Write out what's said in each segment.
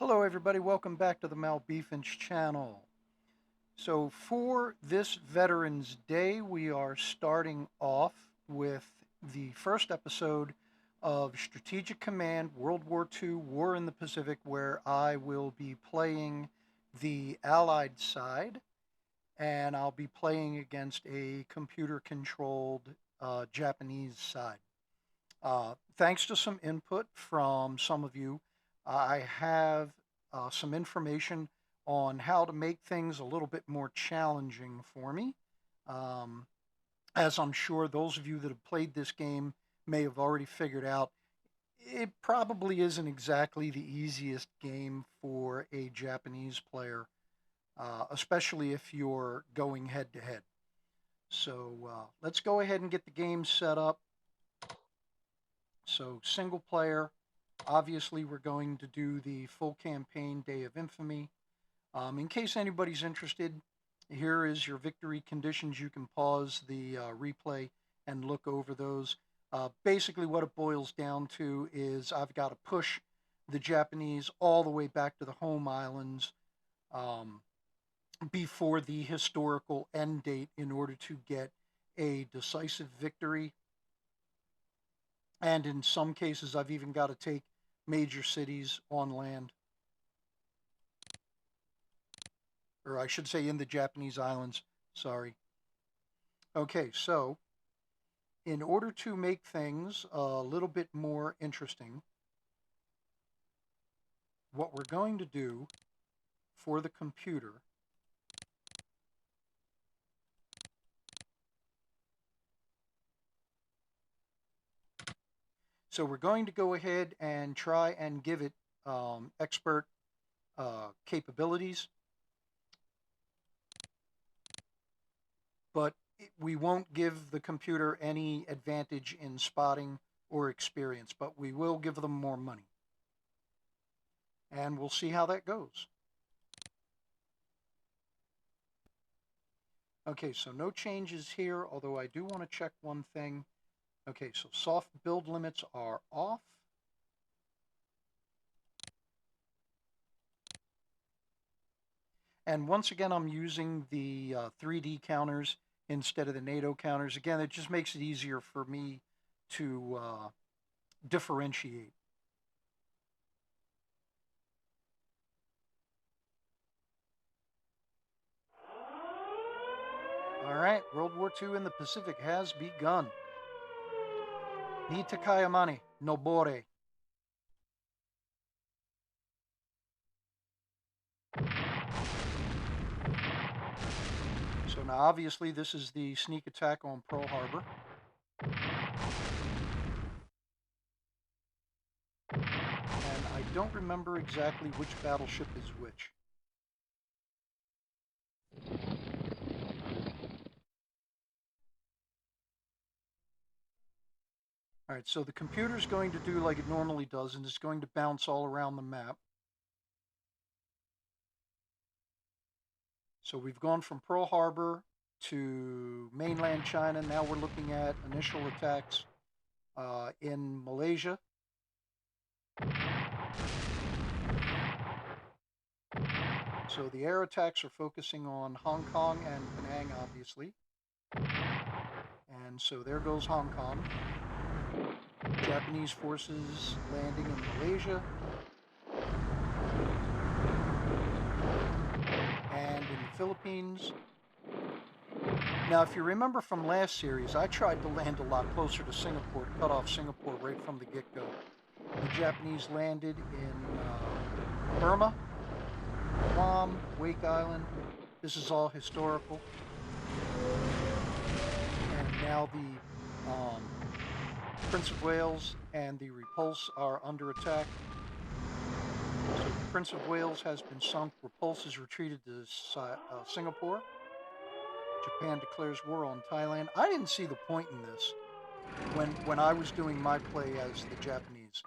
Hello everybody, welcome back to the Malbeefance channel. So for this Veterans Day, we are starting off with the first episode of Strategic Command WW2 War in the Pacific, where I will be playing the Allied side, and I'll be playing against a computer-controlled Japanese side. Thanks to some input from some of you, I have some information on how to make things a little bit more challenging for me. Um, as I'm sure those of you that have played this game may have already figured out, it probably isn't exactly the easiest game for a Japanese player, especially if you're going head to head. So let's go ahead and get the game set up. So single player, obviously we're going to do the full campaign Day of Infamy. In case anybody's interested, here is your victory conditions. You can pause the replay and look over those. Basically what it boils down to is I've got to push the Japanese all the way back to the home islands before the historical end date in order to get a decisive victory. And in some cases, I've even got to take major cities on land. Or I should say in the Japanese islands, sorry. Okay, so in order to make things a little bit more interesting, what we're going to do for the computer so we're going to go ahead and try and give it expert capabilities, but we won't give the computer any advantage in spotting or experience, but we will give them more money. And we'll see how that goes. Okay, so no changes here, although I do want to check one thing. Okay, so soft build limits are off. And once again, I'm using the 3D counters instead of the NATO counters. Again, it just makes it easier for me to differentiate. All right, World War II in the Pacific has begun. Ni Takayamani, Nobore. So now obviously this is the sneak attack on Pearl Harbor. And I don't remember exactly which battleship is which. All right, so the computer's going to do like it normally does, and it's going to bounce all around the map. So we've gone from Pearl Harbor to mainland China. Now we're looking at initial attacks in Malaysia. So the air attacks are focusing on Hong Kong and Penang, obviously. And so there goes Hong Kong. Japanese forces landing in Malaysia. And in the Philippines. Now, if you remember from last series, I tried to land a lot closer to Singapore to cut off Singapore right from the get-go. The Japanese landed in Burma, Guam, Wake Island. This is all historical. And now the Prince of Wales and the Repulse are under attack. So the Prince of Wales has been sunk. Repulse has retreated to Singapore. Japan declares war on Thailand. I didn't see the point in this when I was doing my play as the Japanese.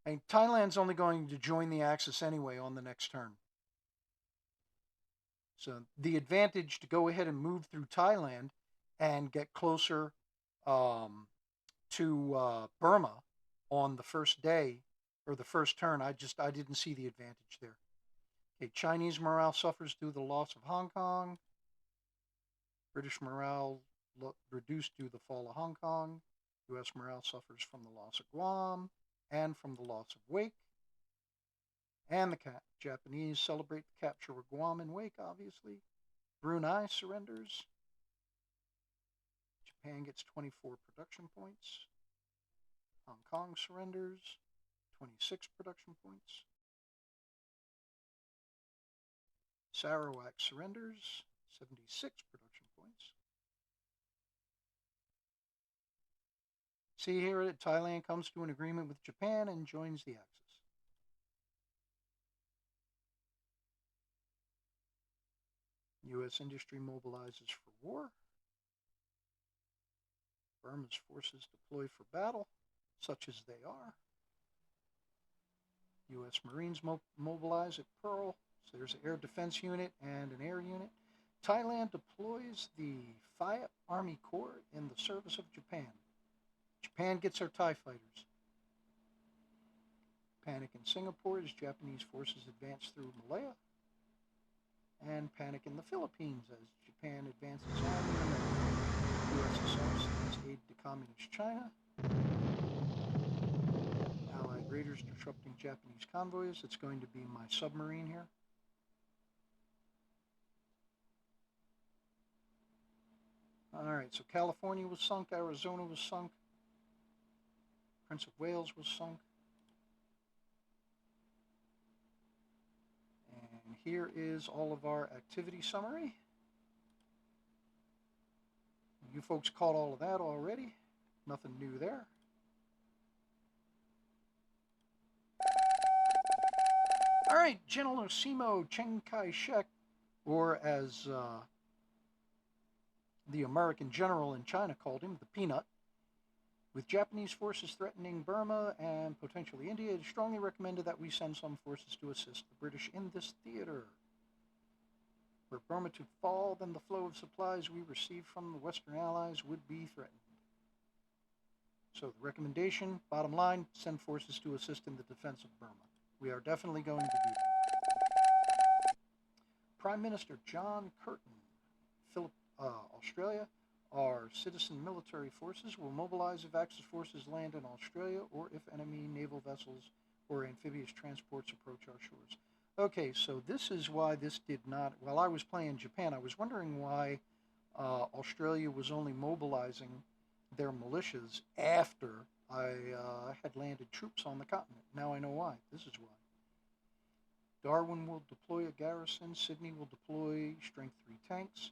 And Thailand's only going to join the Axis anyway on the next turn. So the advantage to go ahead and move through Thailand and get closer to Burma on the first day, or the first turn. I didn't see the advantage there. Okay, Chinese morale suffers due to the loss of Hong Kong. British morale reduced due to the fall of Hong Kong. U.S. morale suffers from the loss of Guam and from the loss of Wake. And the Japanese celebrate the capture of Guam and Wake, obviously. Brunei surrenders. Japan gets 24 production points. Hong Kong surrenders, 26 production points. Sarawak surrenders, 76 production points. See here that Thailand comes to an agreement with Japan and joins the Axis. U.S. industry mobilizes for war. Burma's forces deploy for battle, such as they are. U.S. Marines mobilize at Pearl. So there's an air defense unit and an air unit. Thailand deploys the Phayat Army Corps in the service of Japan. Japan gets their TIE fighters. Panic in Singapore as Japanese forces advance through Malaya. And panic in the Philippines as Japan advances on the USSR sends aid to Communist China. Allied raiders disrupting Japanese convoys. It's going to be my submarine here. Alright, so California was sunk, Arizona was sunk, Prince of Wales was sunk. And here is all of our activity summary. You folks caught all of that already. Nothing new there. Alright, Generalissimo Chiang Kai-shek, or as the American general in China called him, the Peanut. With Japanese forces threatening Burma and potentially India, it is strongly recommended that we send some forces to assist the British in this theater. Were Burma to fall, then the flow of supplies we receive from the Western Allies would be threatened. So the recommendation, bottom line, send forces to assist in the defense of Burma. We are definitely going to do that. Prime Minister John Curtin, Australia. Our citizen military forces will mobilize if Axis forces land in Australia or if enemy naval vessels or amphibious transports approach our shores. Okay, so this is why this did not... While I was playing Japan, I was wondering why Australia was only mobilizing their militias after I had landed troops on the continent. Now I know why. This is why. Darwin will deploy a garrison. Sydney will deploy strength 3 tanks.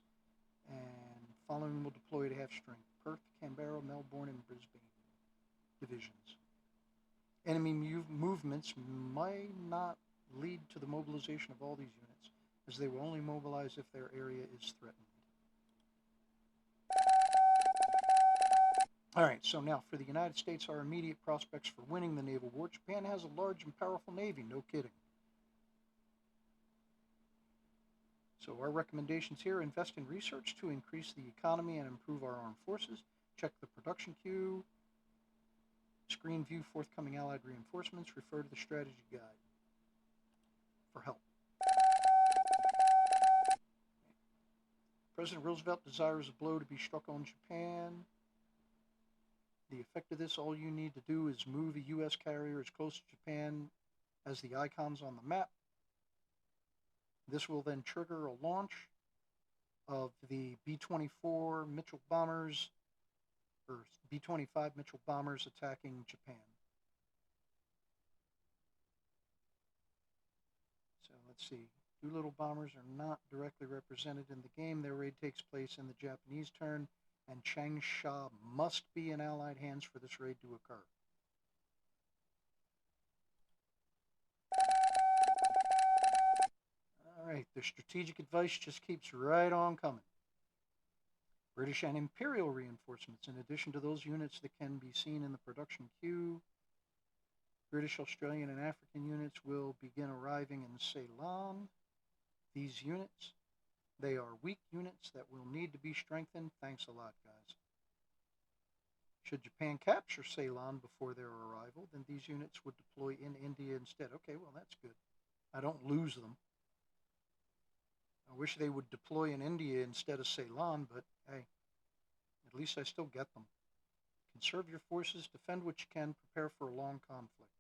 And following will deploy to half strength. Perth, Canberra, Melbourne, and Brisbane divisions. Enemy movements might not lead to the mobilization of all these units, as they will only mobilize if their area is threatened. Alright, so now for the United States, our immediate prospects for winning the naval war. Japan has a large and powerful navy, no kidding. So our recommendations here: invest in research to increase the economy and improve our armed forces. Check the production queue. Screen view forthcoming Allied reinforcements. Refer to the strategy guide for help. President Roosevelt desires a blow to be struck on Japan. The effect of this, all you need to do is move a U.S. carrier as close to Japan as the icons on the map. This will then trigger a launch of the B-24 Mitchell bombers, or B-25 Mitchell bombers attacking Japan. So let's see. Doolittle bombers are not directly represented in the game. Their raid takes place in the Japanese turn, and Changsha must be in Allied hands for this raid to occur. Alright, the strategic advice just keeps right on coming. British and Imperial reinforcements, in addition to those units that can be seen in the production queue. British, Australian, and African units will begin arriving in Ceylon. These units, they are weak units that will need to be strengthened. Thanks a lot, guys. Should Japan capture Ceylon before their arrival, then these units would deploy in India instead. Okay, well, that's good. I don't lose them. I wish they would deploy in India instead of Ceylon, but hey, at least I still get them. Conserve your forces, defend what you can, prepare for a long conflict.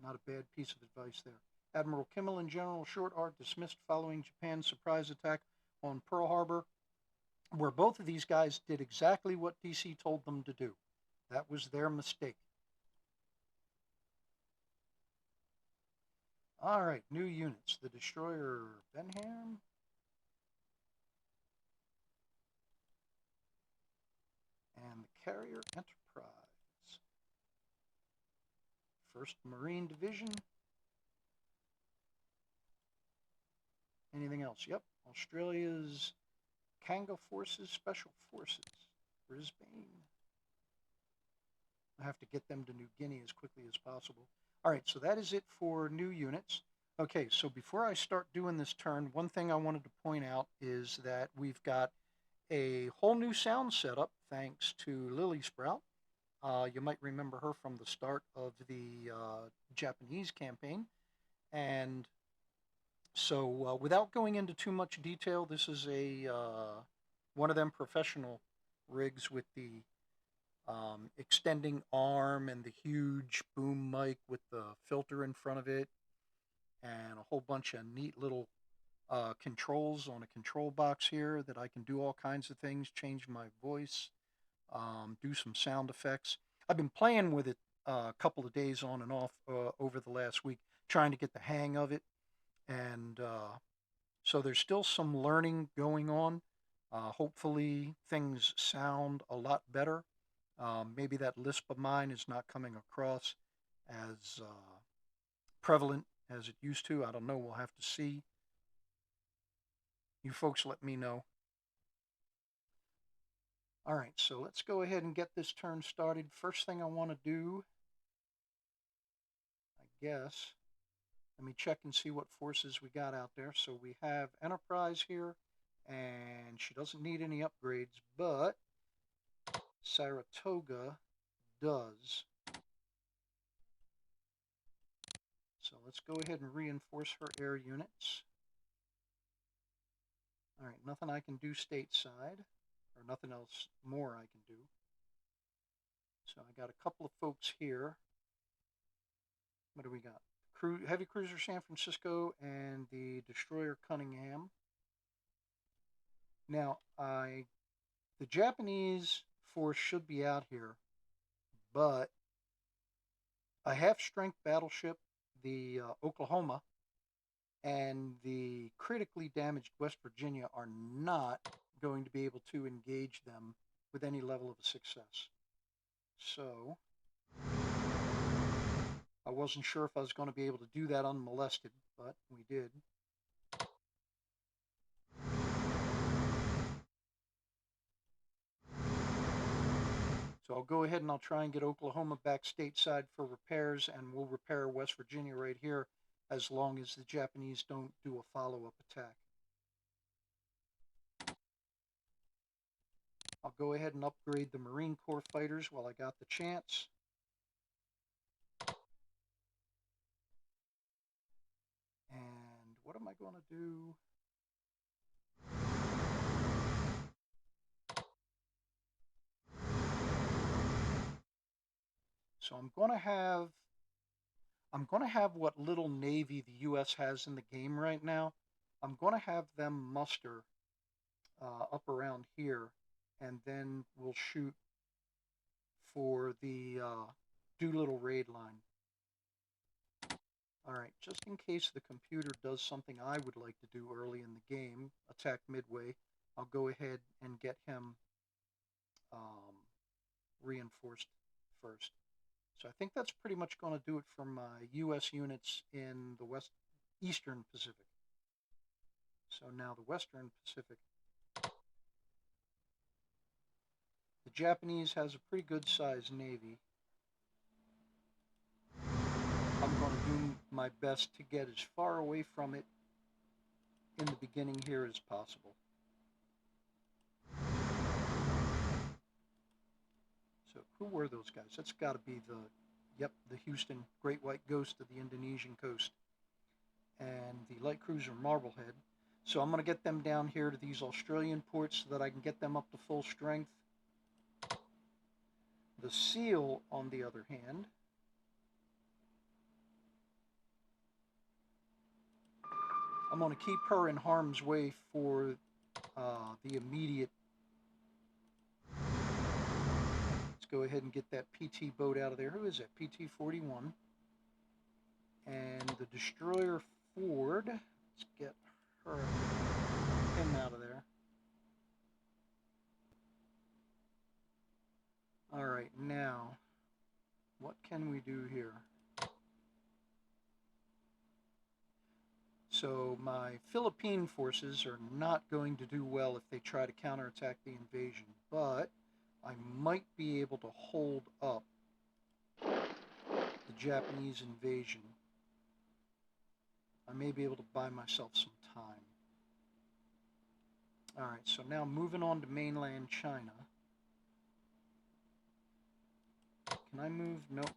Not a bad piece of advice there. Admiral Kimmel and General Short are dismissed following Japan's surprise attack on Pearl Harbor, where both of these guys did exactly what DC told them to do. That was their mistake. All right, new units. The destroyer Benham. And the carrier Enterprise. 1st Marine Division. Anything else? Yep. Australia's Kanga Forces, Special Forces. Brisbane. I have to get them to New Guinea as quickly as possible. All right, so that is it for new units. Okay, so before I start doing this turn, one thing I wanted to point out is that we've got a whole new sound setup thanks to Lily Sprout. You might remember her from the start of the Japanese campaign. And so without going into too much detail, this is a one of them professional rigs with the extending arm and the huge boom mic with the filter in front of it, and a whole bunch of neat little controls on a control box here that I can do all kinds of things, change my voice, do some sound effects. I've been playing with it a couple of days on and off over the last week, trying to get the hang of it. And so there's still some learning going on. Hopefully things sound a lot better. Maybe that lisp of mine is not coming across as prevalent as it used to. I don't know. We'll have to see. You folks let me know. All right, so let's go ahead and get this turn started. First thing I want to do, I guess, let me check and see what forces we got out there. So we have Enterprise here, and she doesn't need any upgrades, but Saratoga does. So let's go ahead and reinforce her air units. All right, nothing I can do stateside, or nothing else more I can do. So I got a couple of folks here. What do we got? Heavy Cruiser San Francisco and the Destroyer Cunningham. Now, the Japanese force should be out here, but a half-strength battleship, the Oklahoma, and the critically damaged West Virginia are not going to be able to engage them with any level of success. So I wasn't sure if I was going to be able to do that unmolested, but we did. So I'll go ahead and I'll try and get Oklahoma back stateside for repairs, and we'll repair West Virginia right here as long as the Japanese don't do a follow-up attack. I'll go ahead and upgrade the Marine Corps fighters while I got the chance. And what am I going to do? So I'm going to have what little navy the U.S. has in the game right now. I'm going to have them muster up around here, and then we'll shoot for the Doolittle raid line. All right, just in case the computer does something I would like to do early in the game, attack Midway, I'll go ahead and get him reinforced first. So I think that's pretty much going to do it for my U.S. units in the Eastern Pacific. So now the Western Pacific. The Japanese has a pretty good sized navy. I'm going to do my best to get as far away from it in the beginning here as possible. So who were those guys? That's got to be the Houston Great White Ghost of the Indonesian coast. And the light cruiser Marblehead. So I'm going to get them down here to these Australian ports so that I can get them up to full strength. The Seal, on the other hand, I'm going to keep her in harm's way for the immediate. Let's go ahead and get that PT boat out of there. Who is that? PT-41. And the Destroyer Ford. Let's get him out of there. All right, now, what can we do here? So my Philippine forces are not going to do well if they try to counterattack the invasion, but I might be able to hold up the Japanese invasion. I may be able to buy myself some time. All right, so now moving on to mainland China. Can I move? Nope.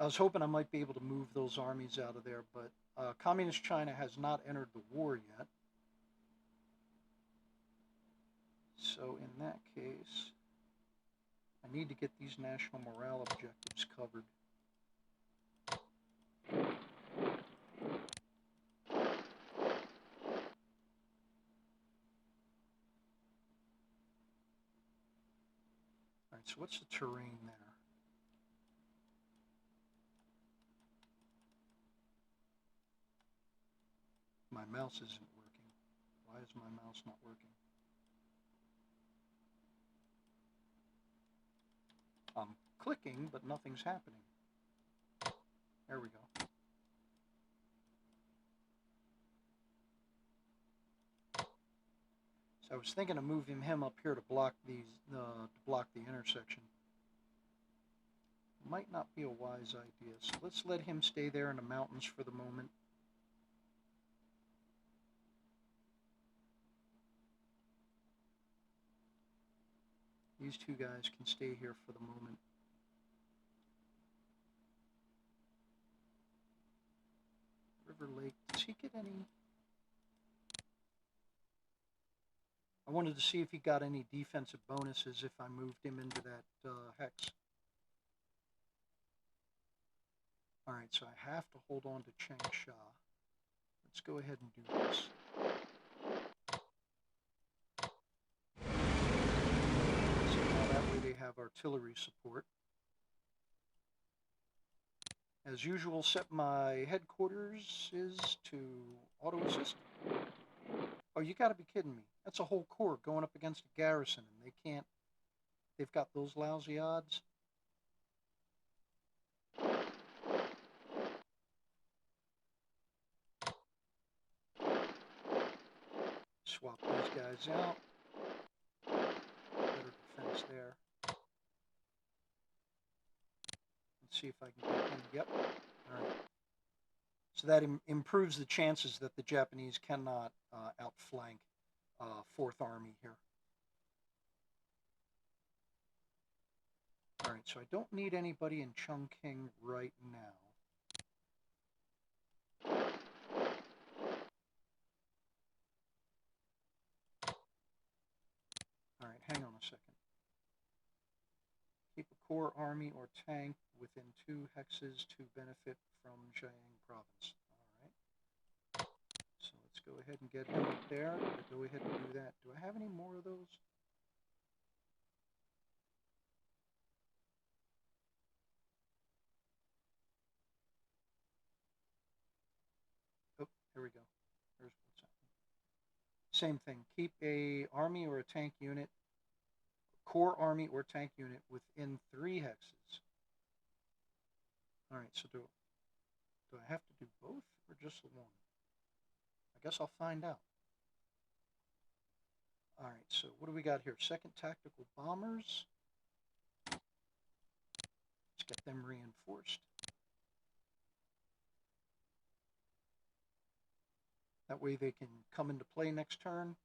I was hoping I might be able to move those armies out of there, but Communist China has not entered the war yet. So in that case, I need to get these national morale objectives covered. All right, so what's the terrain there? My mouse isn't working. Why is my mouse not working? I'm clicking, but nothing's happening. There we go. So I was thinking of moving him up here to block these, to block the intersection. Might not be a wise idea. So let's let him stay there in the mountains for the moment. These two guys can stay here for the moment. River Lake, does he get any? I wanted to see if he got any defensive bonuses if I moved him into that hex. All right, so I have to hold on to Changsha. Let's go ahead and do this. So now that way they have artillery support. As usual, set my headquarters is to auto assist. Oh, you gotta be kidding me. That's a whole corps going up against a garrison and they can't, they've got those lousy odds. Swap these guys out. Better defense there. Let's see if I can get him. Yep. All right. So that improves the chances that the Japanese cannot outflank Fourth Army here. All right, so I don't need anybody in Chongqing right now. All right, hang on a second. Keep a core army or tank within 2 hexes to benefit from Jiang province. All right. So let's go ahead and get him up there. Go ahead and do that. Do I have any more of those? Oh, here we go. Here's what's happening. Same thing. Keep a army or a tank unit, core army or tank unit within 3 hexes. All right, so do I have to do both or just the one? I guess I'll find out. All right, so what do we got here? Second tactical bombers. Let's get them reinforced. That way they can come into play next turn.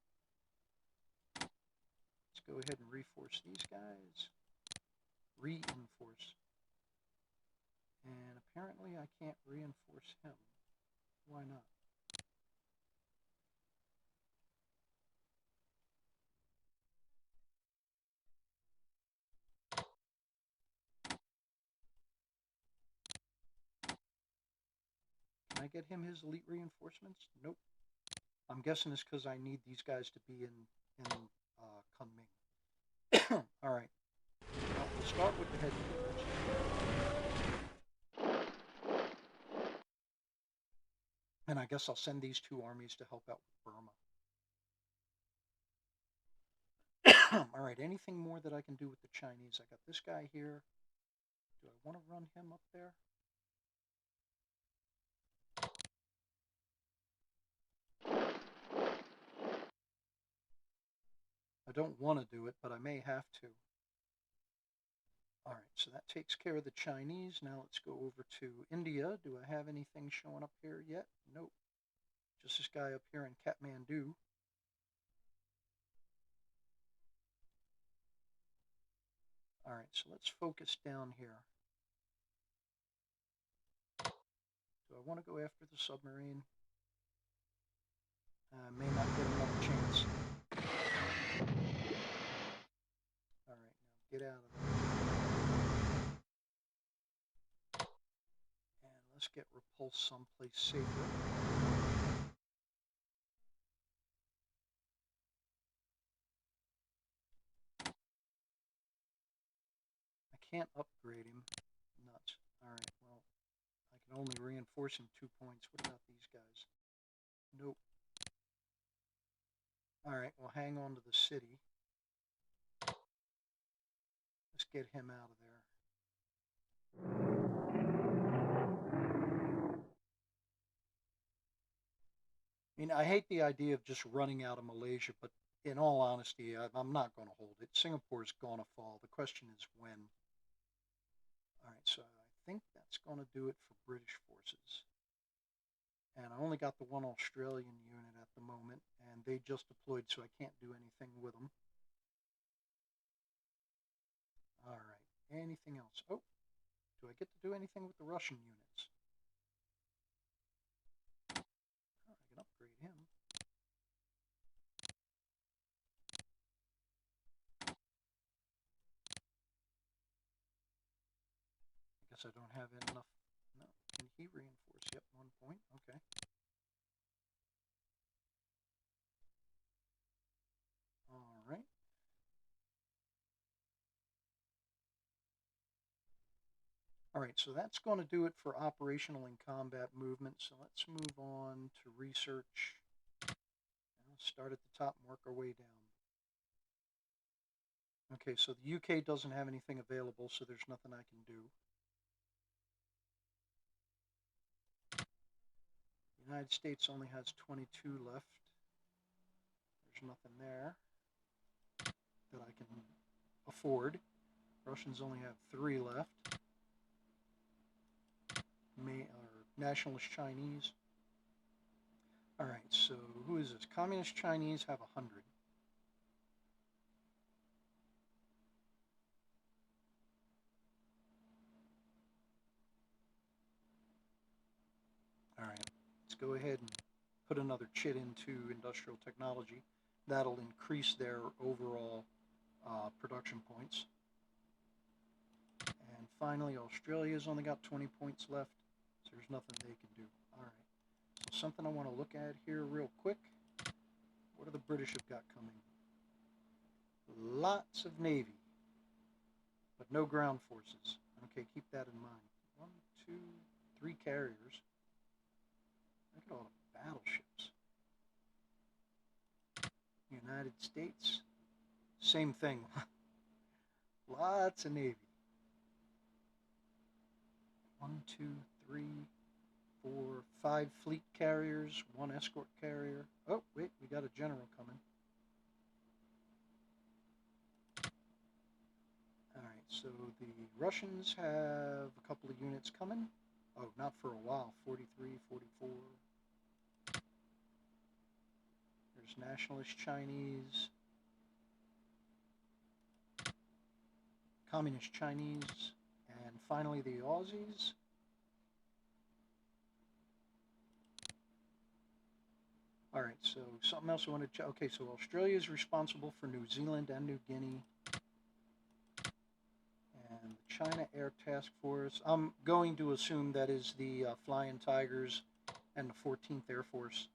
Let's go ahead and reinforce these guys. Reinforce. And apparently I can't reinforce him. Why not? Can I get him his elite reinforcements? Nope. I'm guessing it's because I need these guys to be in Kunming. All right. Well, we'll start with the headquarters. And I guess I'll send these two armies to help out with Burma. All right, anything more that I can do with the Chinese? I got this guy here. Do I want to run him up there? I don't want to do it, but I may have to. All right, so that takes care of the Chinese. Now let's go over to India. Do I have anything showing up here yet? Nope. Just this guy up here in Kathmandu. All right, so let's focus down here. Do I want to go after the submarine? I may not get another chance. All right, now get out of there. And let's get repulsed someplace safer. I can't upgrade him. Nuts. All right, well, I can only reinforce him 2 points. What about these guys? Nope. All right, well, hang on to the city. Let's get him out of there. I mean, I hate the idea of just running out of Malaysia, but in all honesty, I'm not going to hold it. Singapore's going to fall. The question is when. All right, so I think that's going to do it for British forces. And I only got the one Australian unit at the moment, and they just deployed, so I can't do anything with them. All right, anything else? Oh, do I get to do anything with the Russian units? Oh, I can upgrade him. I guess I don't have enough. No, can he reinforce? Yep, 1 point. Okay. All right. All right, so that's going to do it for operational and combat movement. So let's move on to research. Let's start at the top and work our way down. Okay, so the UK doesn't have anything available, so there's nothing I can do. The United States only has 22 left. There's nothing there that I can afford. Russians only have 3 left. Nationalist Chinese. All right, so who is this? Communist Chinese have 100. All right, let's go ahead and put another chit into industrial technology. That'll increase their overall production points. And finally, Australia's only got 20 points left, so there's nothing they can do. All right, so something I want to look at here real quick. What do the British have got coming? Lots of Navy, but no ground forces. Okay, keep that in mind. 1, 2, 3 carriers. Look at all the battleships. United States, same thing. Lots of Navy. 1, 2, 3, 4, 5 fleet carriers, 1 escort carrier. Oh, wait, we got a general coming. All right, so the Russians have a couple of units coming. Oh, not for a while, 43, 44. There's Nationalist Chinese. Communist Chinese, and finally the Aussies. All right, so something else I wanted to check. Okay, so Australia is responsible for New Zealand and New Guinea. And the China Air Task Force, I'm going to assume that is the Flying Tigers and the 14th Air Force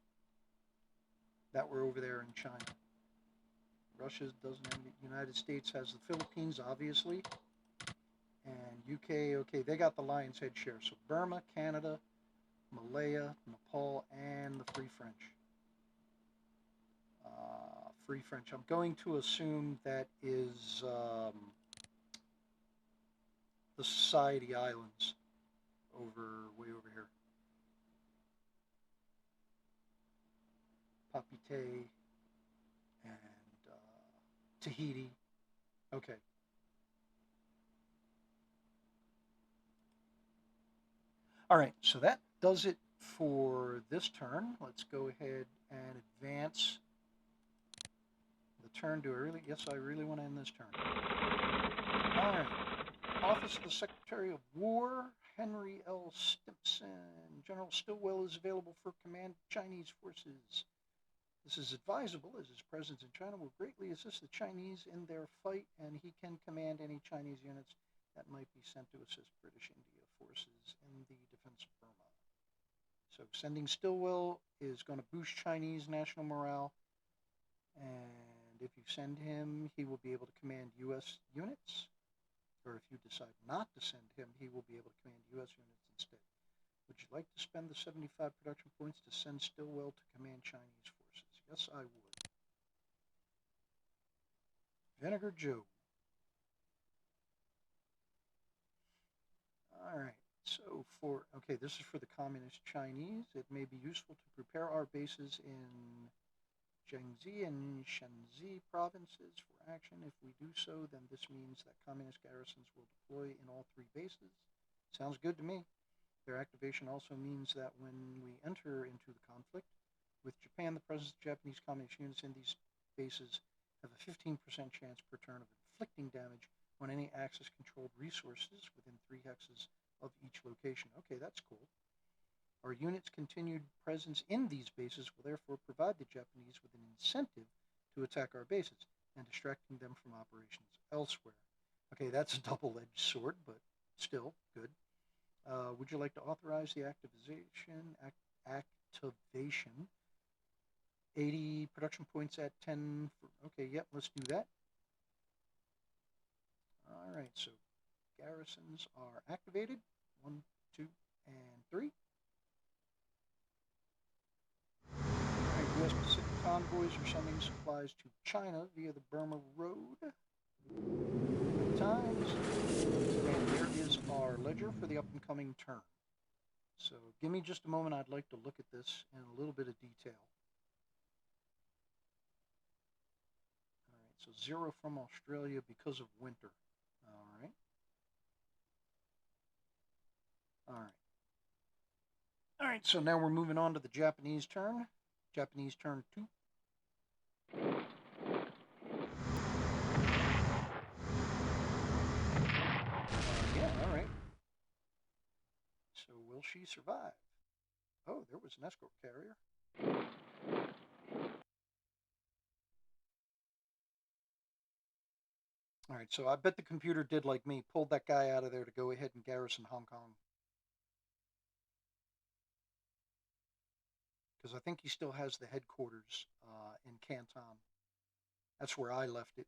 that were over there in China. Russia doesn't have it. United States has the Philippines, obviously. And UK, okay, they got the lion's head share. So Burma, Canada, Malaya, Nepal, and the Free French. Free French. I'm going to assume that is the Society Islands way over here. Papeete and Tahiti. Okay. All right, so that does it for this turn. Let's go ahead and advance the turn. Yes, I really want to end this turn. All right. Office of the Secretary of War, Henry L. Stimson. General Stilwell is available for command Chinese forces. This is advisable as his presence in China will greatly assist the Chinese in their fight, and he can command any Chinese units that might be sent to assist British India forces in the defense of Burma. So sending Stilwell is going to boost Chinese national morale, and if you send him, he will be able to command U.S. units, or if you decide not to send him, he will be able to command U.S. units instead. Would you like to spend the 75 production points to send Stilwell to command Chinese forces? Yes, I would. Vinegar Joe. All right. So okay, this is for the Communist Chinese. It may be useful to prepare our bases in Jiangxi and Shanxi provinces for action. If we do so, then this means that communist garrisons will deploy in all three bases. Sounds good to me. Their activation also means that when we enter into the conflict with Japan, the presence of Japanese communist units in these bases have a 15% chance per turn of inflicting damage on any Axis-controlled resources within 3 hexes of each location. Okay, that's cool. Our units' continued presence in these bases will therefore provide the Japanese with an incentive to attack our bases and distracting them from operations elsewhere. Okay, that's a double-edged sword, but still good. Would you like to authorize the activation? 80 production points at 10. Okay, yep, let's do that. All right, so garrisons are activated. 1, 2, and 3. All right, U.S. Pacific convoys are sending supplies to China via the Burma Road. Good times. And there is our ledger for the up-and-coming turn. So give me just a moment. I'd like to look at this in a little bit of detail. All right, so 0 from Australia because of winter. All right. All right. All right, so now we're moving on to the Japanese turn. Japanese turn 2. Yeah, all right. So will she survive? Oh, there was an escort carrier. All right, so I bet the computer did like me, pulled that guy out of there to go ahead and garrison Hong Kong. Because I think he still has the headquarters in Canton. That's where I left it.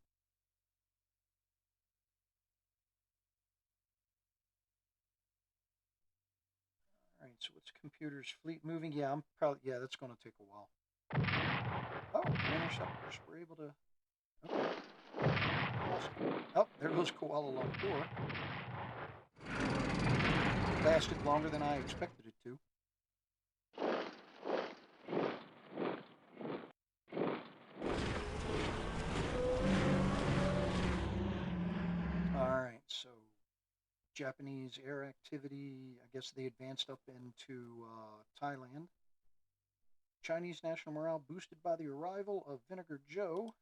All right, so what's computer's fleet moving? Yeah, that's going to take a while. Oh, interceptors. We're able to. Okay. Awesome. Oh, there goes Koala Lumpur. Lasted longer than I expected it to. All right, so Japanese air activity, I guess they advanced up into Thailand. Chinese national morale boosted by the arrival of Vinegar Joe.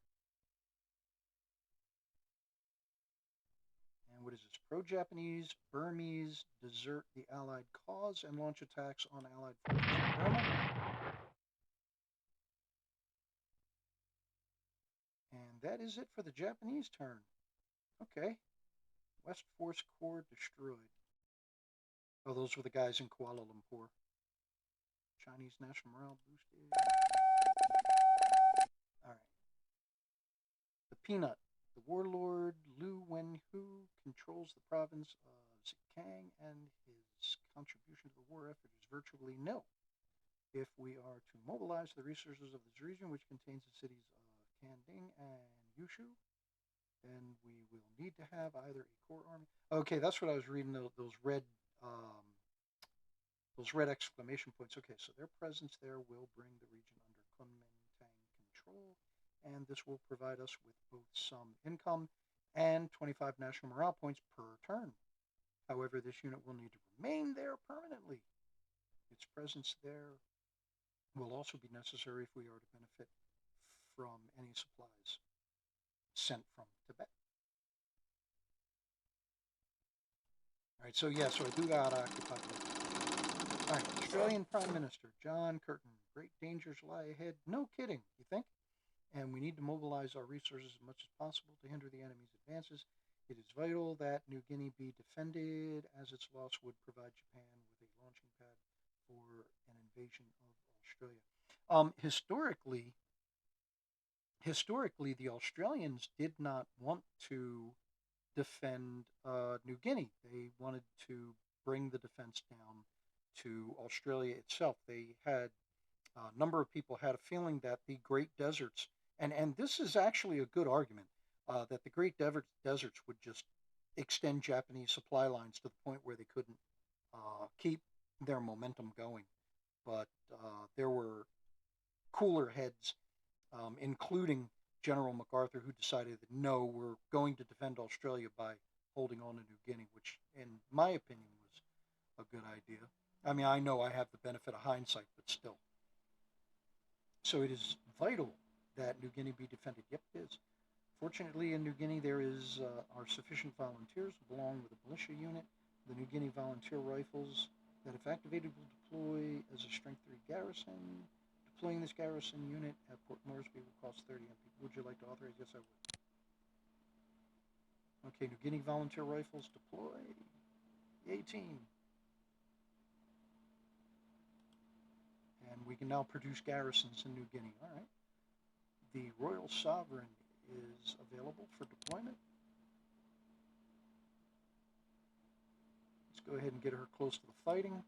And And what is this? Pro-Japanese, Burmese, desert the Allied cause, and launch attacks on Allied forces in Burma. And that is it for the Japanese turn. Okay. West Force Corps destroyed. Oh, those were the guys in Kuala Lumpur. Chinese national morale boosted. All right. The Peanut. The warlord Lu Wenhu controls the province of Zikang, and his contribution to the war effort is virtually nil. If we are to mobilize the resources of this region, which contains the cities of Kanding and Yushu, then we will need to have either a core army. Okay, that's what I was reading. Those red exclamation points. Okay, so their presence there will bring the region under Kunmintang control, and this will provide us with both some income and 25 national morale points per turn. However, this unit will need to remain there permanently. Its presence there will also be necessary if we are to benefit from any supplies sent from Tibet. All right, so yeah, so I do got occupied. All right, Australian Prime Minister John Curtin. Great dangers lie ahead. No kidding, you think? And we need to mobilize our resources as much as possible to hinder the enemy's advances. It is vital that New Guinea be defended, as its loss would provide Japan with a launching pad for an invasion of Australia. Historically, the Australians did not want to defend New Guinea. They wanted to bring the defense down to Australia itself. They had a number of people had a feeling that the Great Deserts, and this is actually a good argument, that the Great Deserts would just extend Japanese supply lines to the point where they couldn't keep their momentum going. But there were cooler heads, including General MacArthur, who decided that no, we're going to defend Australia by holding on to New Guinea, which, in my opinion, was a good idea. I mean, I know I have the benefit of hindsight, but still. So it is vital that New Guinea be defended. Yep, it is. Fortunately, in New Guinea, there are sufficient volunteers who belong with a militia unit. The New Guinea Volunteer Rifles that, if activated, will deploy as a Strength 3 garrison. Deploying this garrison unit at Port Moresby will cost 30 MP. Would you like to authorize? Yes, I would. Okay, New Guinea Volunteer Rifles deploy. Yay, team. And we can now produce garrisons in New Guinea. All right. The Royal Sovereign is available for deployment. Let's go ahead and get her close to the fighting.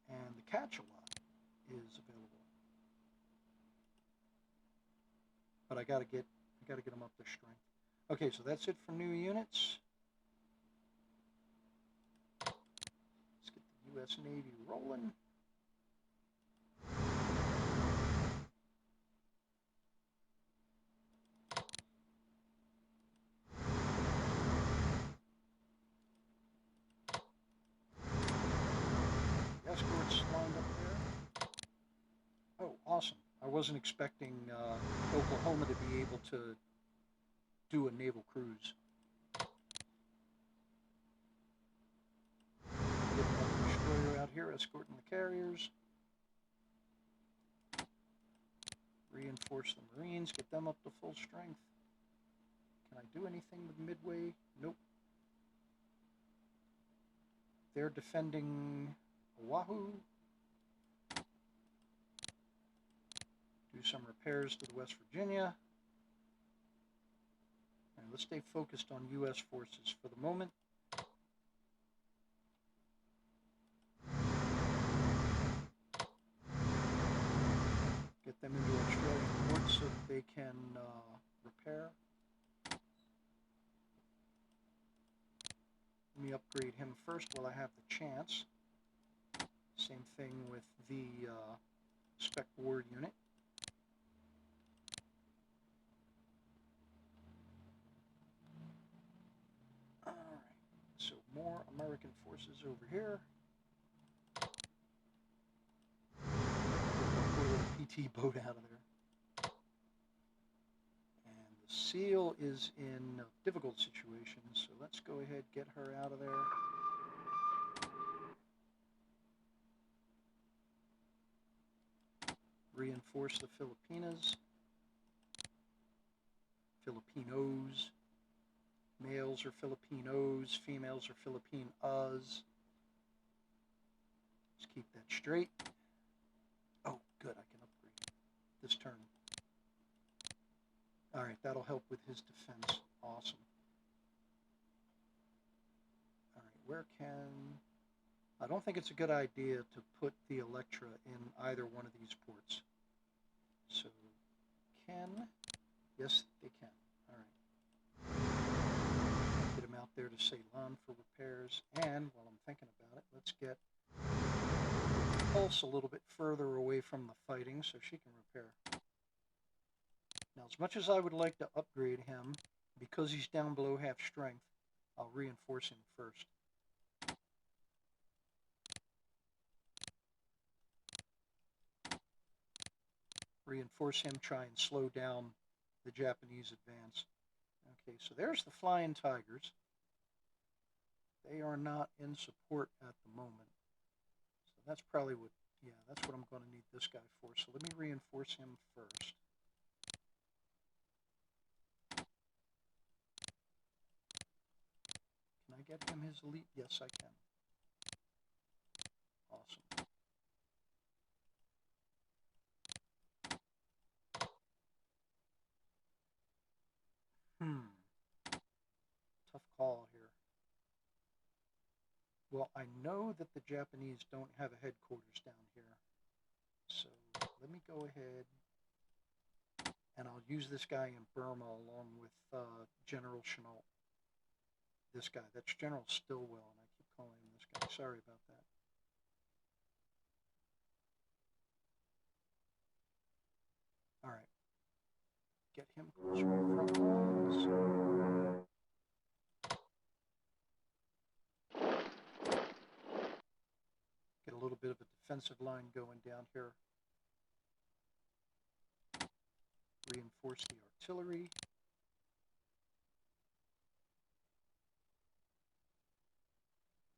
And the Cachalot is available. But I gotta get them up to strength. Okay, so that's it for new units. Let's get the U.S. Navy rolling. Escorts lined up there. Oh, awesome. I wasn't expecting Oklahoma to be able to do a naval cruise. Get another destroyer out here escorting the carriers. Reinforce the Marines, get them up to full strength. Can I do anything with Midway? Nope. They're defending Oahu. Do some repairs to the West Virginia. And let's stay focused on U.S. forces for the moment. Get them into Australian ports so that they can repair. Let me upgrade him first while I have the chance. Same thing with the Spec Ward unit. Alright, so more American forces over here. Get the PT boat out of there. And the Seal is in a difficult situation, so let's go ahead and get her out of there. Reinforce the Filipinas. Filipinos. Males are Filipinos, females are Filipinas. Let's keep that straight. Oh, good, I can upgrade this turn. All right, that'll help with his defense. Awesome. All right, where can... I don't think it's a good idea to put the Electra in either one of these ports. So, can... Yes, they can. All right. Get him out there to Ceylon for repairs. And, while I'm thinking about it, let's get Pulse a little bit further away from the fighting so she can repair. Now, as much as I would like to upgrade him, because he's down below half strength, I'll reinforce him first. Reinforce him, try and slow down the Japanese advance. Okay, so there's the Flying Tigers. They are not in support at the moment. So that's probably what, yeah, that's what I'm going to need this guy for. So let me reinforce him first. Can I get him his elite? Yes, I can. Awesome. Tough call here. Well, I know that the Japanese don't have a headquarters down here. So let me go ahead and I'll use this guy in Burma along with General Chenault. This guy, that's General Stilwell, and I keep calling him this guy. Sorry about that. All right. Get him closer to the front lines. Get a little bit of a defensive line going down here. Reinforce the artillery.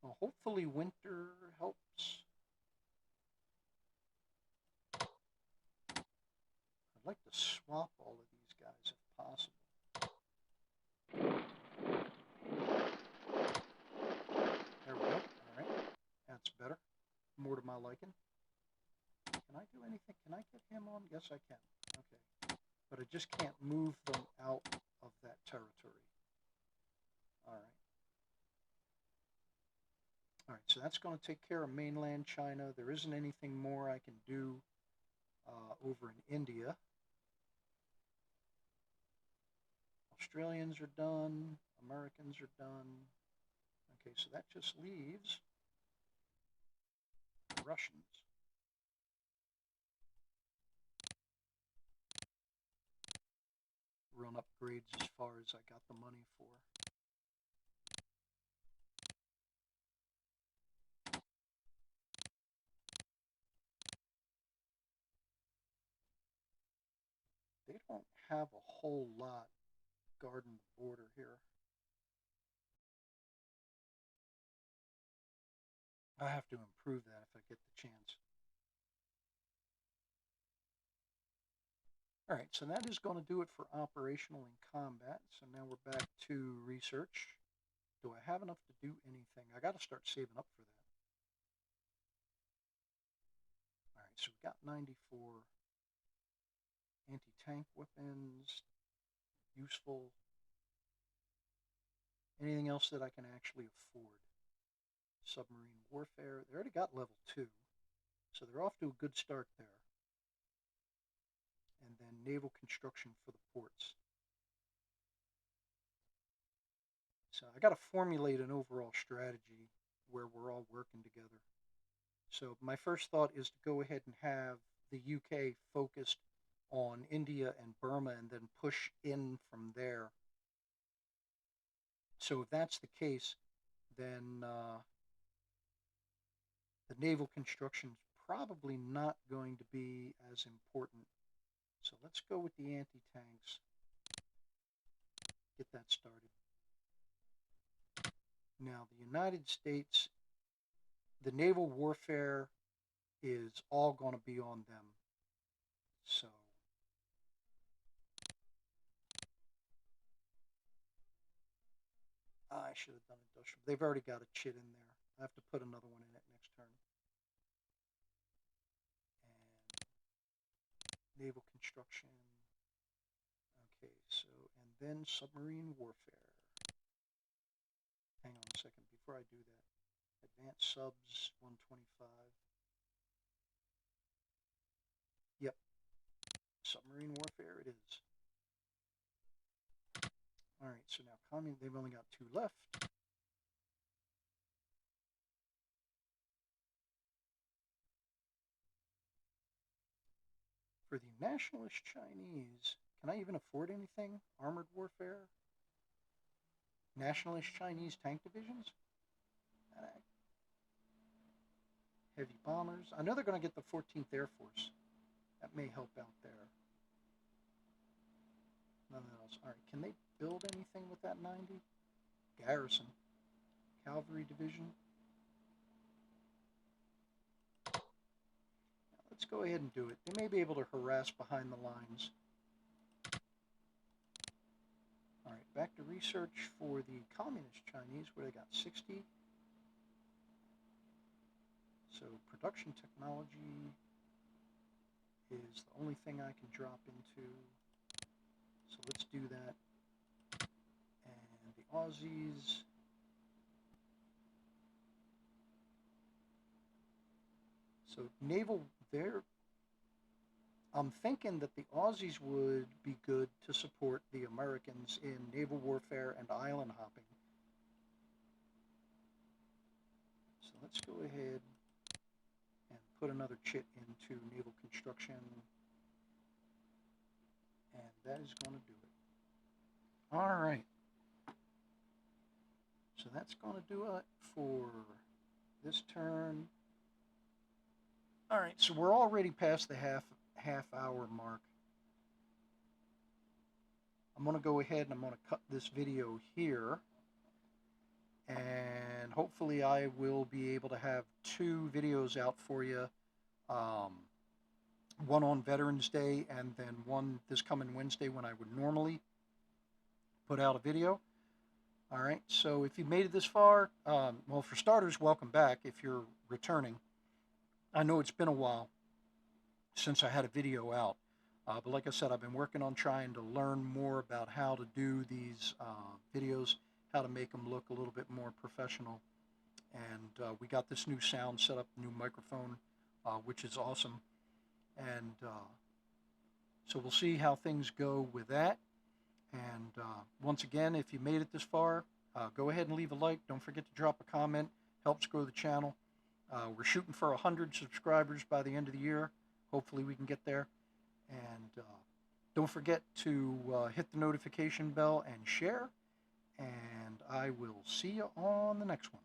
Well, hopefully winter helps. I'd like to swap all of these guys if possible. There we go. All right. That's better. More to my liking. Can I do anything? Can I get him on? Yes, I can. Okay. But I just can't move them out of that territory. All right. All right, so that's going to take care of mainland China. There isn't anything more I can do over in India. Australians are done. Americans are done. Okay, so that just leaves the Russians. Run upgrades as far as I got the money for. They don't have a whole lot guarding the border here. I have to improve that if I get the chance. All right, so that is going to do it for operational and combat. So now we're back to research. Do I have enough to do anything? I got to start saving up for that. All right, so we got 94 anti-tank weapons, useful. Anything else that I can actually afford? Submarine warfare. They already got level 2, so they're off to a good start there. And then naval construction for the ports. So I got to formulate an overall strategy where we're all working together. So my first thought is to go ahead and have the UK focused on India and Burma and then push in from there. So if that's the case, then the naval construction is probably not going to be as important. So let's go with the anti-tanks. get that started. Now, the United States, the naval warfare is all going to be on them. So I should have done industrial. They've already got a chit in there. I have to put another one in it next turn. And naval construction. Okay, so, and then submarine warfare. Hang on a second before I do that. Advanced subs 125. Yep. Submarine warfare it is. Alright, so now they've only got 2 left. For the nationalist Chinese, can I even afford anything? Armored warfare? Nationalist Chinese tank divisions? Heavy bombers. I know they're going to get the 14th Air Force. That may help out there. Nothing else. Alright, can they build anything with that 90? Garrison. Cavalry division. Now, let's go ahead and do it. They may be able to harass behind the lines. Alright, back to research for the communist Chinese, where they got 60. So production technology is the only thing I can drop into. So let's do that. And the Aussies. So naval, I'm thinking that the Aussies would be good to support the Americans in naval warfare and island hopping. So let's go ahead and put another chit into naval construction. And that is going to do it. All right. So that's going to do it for this turn. All right, so we're already past the half hour mark. I'm going to go ahead and I'm going to cut this video here. And hopefully I will be able to have 2 videos out for you. One on Veterans Day and then one this coming Wednesday when I would normally put out a video. All right, so if you've made it this far, well, for starters, welcome back if you're returning. I know it's been a while since I had a video out, but like I said, I've been working on trying to learn more about how to do these videos, how to make them look a little bit more professional. And we got this new sound set up, new microphone, which is awesome. And so we'll see how things go with that. And once again, if you made it this far, go ahead and leave a like. Don't forget to drop a comment. Helps grow the channel. We're shooting for 100 subscribers by the end of the year. Hopefully we can get there. And don't forget to hit the notification bell and share. And I will see you on the next one.